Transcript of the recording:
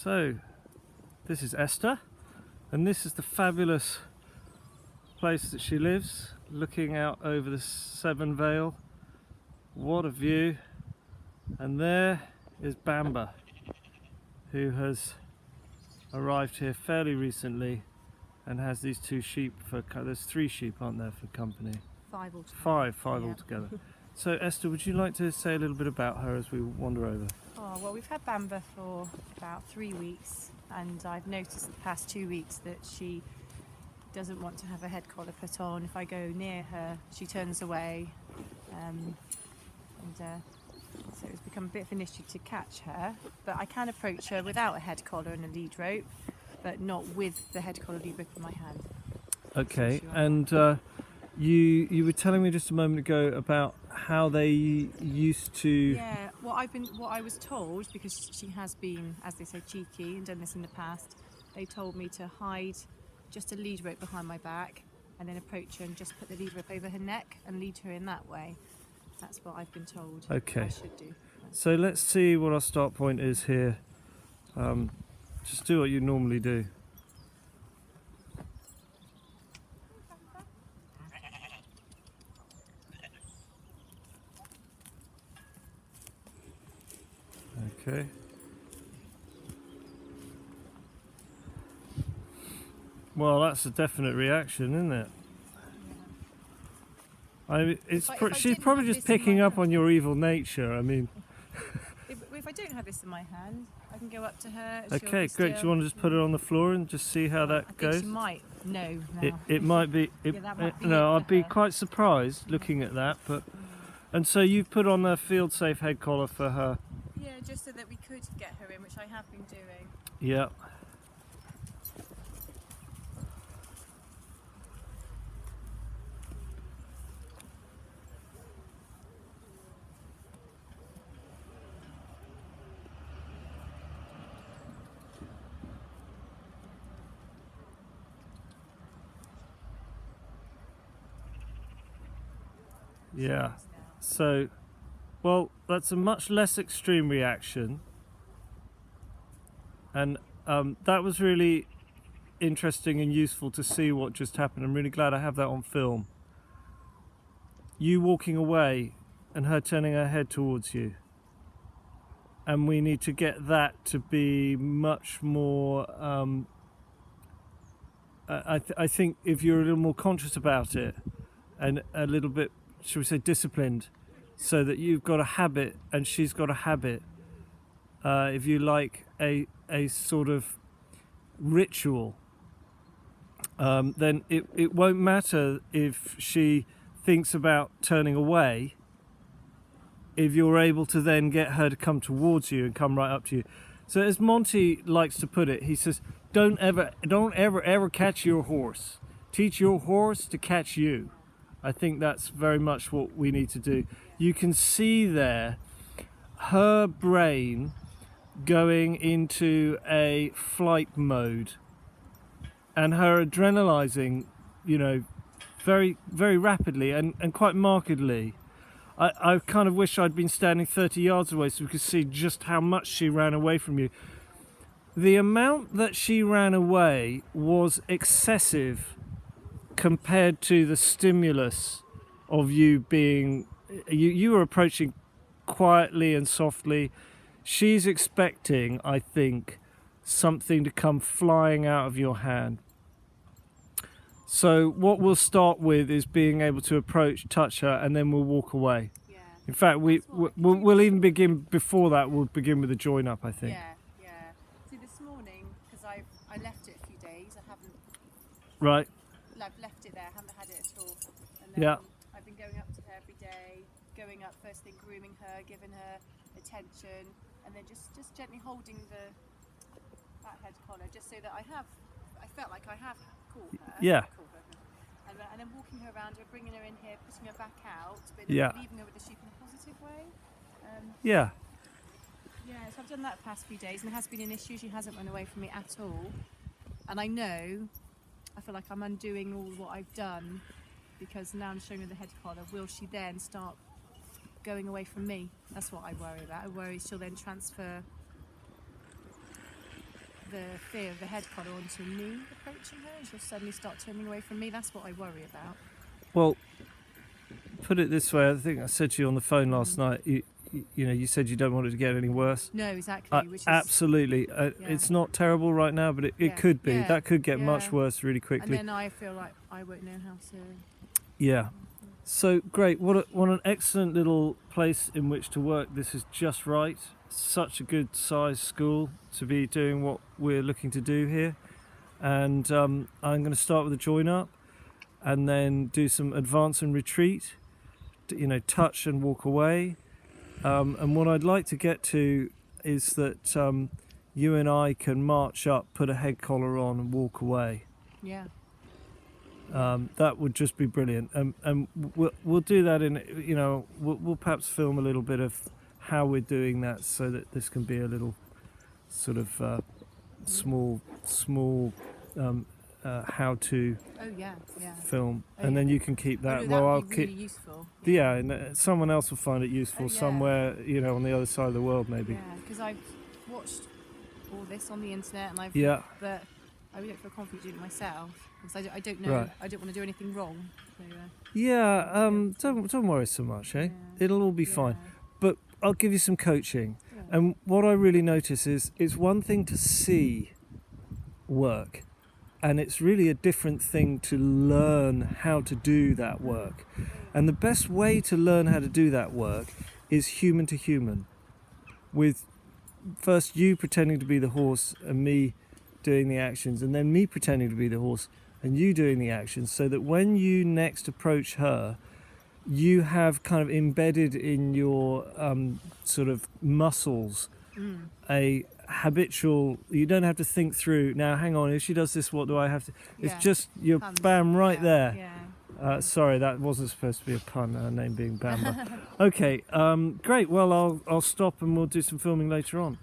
So, this is Esther, and this is the fabulous place that she lives, looking out over the Severn Vale. What a view! And there is Bamba, who has arrived here fairly recently and has these two sheep for, there's 3 sheep, aren't there, for company? 5 altogether. Five Yeah. altogether. So Esther, would you like to say a little bit about her as we wander over? Oh, well, we've had Bamba for about 3 weeks, and I've noticed the past 2 weeks that she doesn't want to have a head collar put on. If I go near her, she turns away, so it's become a bit of an issue to catch her. But I can approach her without a head collar and a lead rope, but not with the head collar lead rope in my hand. Okay, So and you were telling me just a moment ago about how they used to. Yeah, what I was told, because she has been, as they say, cheeky and done this in the past, they told me to hide just a lead rope behind my back and then approach her and just put the lead rope over her neck and lead her in that way. That's what I've been told. Okay. I should do. So let's see what our start point is here. Just do what you normally do. Okay. Well, that's a definite reaction, isn't it? She's probably just picking up on your evil nature. I mean. If I don't have this in my hand, I can go up to her. Okay, great. Do you want to just put it on the floor and just see how that goes? She might know now. It might be. No, I'd be quite surprised looking at that. But and so you've put on a field safe head collar for her. Yeah, just so that we could get her in, which I have been doing. Yeah. Yeah. So, well, that's a much less extreme reaction, and that was really interesting and useful to see what just happened. I'm really glad I have that on film. You walking away and her turning her head towards you, and we need to get that to be much more I think if you're a little more conscious about it and a little bit, shall we say, disciplined, so that you've got a habit and she's got a habit, if you like, a sort of ritual, then it won't matter if she thinks about turning away, if you're able to then get her to come towards you and come right up to you. So as Monty likes to put it, he says, don't ever catch your horse. Teach your horse to catch you. I think that's very much what we need to do. You can see there her brain going into a flight mode and her adrenalizing, very, very rapidly and quite markedly. I kind of wish I'd been standing 30 yards away so we could see just how much she ran away from you. The amount that she ran away was excessive compared to the stimulus of you being, you were approaching quietly and softly. She's expecting, I think, something to come flying out of your hand. So what we'll start with is being able to approach, touch her, and then we'll walk away. Yeah. In fact, we'll even begin before that. We'll begin with a join up, I think. Yeah. See, this morning, because I left it a few days, I haven't. Right. I've left it there. I haven't had it at all. And then I've been going up to her every day, going up first thing, grooming her, giving her attention, and then just gently holding that head collar, just so that I felt like I have caught her. Yeah. And then walking her around her, bringing her in here, putting her back out, but leaving her with the sheep in a positive way. Yeah, so I've done that the past few days, and it has been an issue. She hasn't run away from me at all. And I feel like I'm undoing all what I've done, because now I'm showing her the head collar. Will she then start going away from me? That's what I worry about. I worry she'll then transfer the fear of the head collar onto me approaching her, and she'll suddenly start turning away from me. That's what I worry about. Well, put it this way. I think I said to you on the phone last night. You know, you said you don't want it to get any worse. No, exactly. Which is, absolutely. It's not terrible right now, but it could be. Yeah. That could get Yeah. much worse really quickly. And then I feel like I won't know how to. Yeah. So great. What an excellent little place in which to work. This is just right. Such a good sized school to be doing what we're looking to do here. And I'm going to start with a join up, and then do some advance and retreat. You know, touch and walk away. And what I'd like to get to is that you and I can march up, put a head collar on, and walk away. Yeah. That would just be brilliant. And we'll do that in, you know, we'll perhaps film a little bit of how we're doing that, so that this can be a little sort of small how-to film, and then you can keep that. Well, I'll that'd be keep. really useful. Yeah, and someone else will find it useful somewhere, you know, on the other side of the world, maybe. Yeah, because I've watched all this on the internet, and but I would look for a conflict doing it myself, because I don't know. Right. I don't want to do anything wrong. So, don't worry so much, eh? It'll all be fine. But I'll give you some coaching, and what I really notice is it's one thing to see work, and it's really a different thing to learn how to do that work. And the best way to learn how to do that work is human to human, with first you pretending to be the horse and me doing the actions, and then me pretending to be the horse and you doing the actions, so that when you next approach her, you have kind of embedded in your sort of muscles a habitual. You don't have to think through, now hang on, if she does this, what do I have to? It's just you're bam right there. Sorry, that wasn't supposed to be a pun, her name being Bamba. Okay, great. Well, I'll stop and we'll do some filming later on.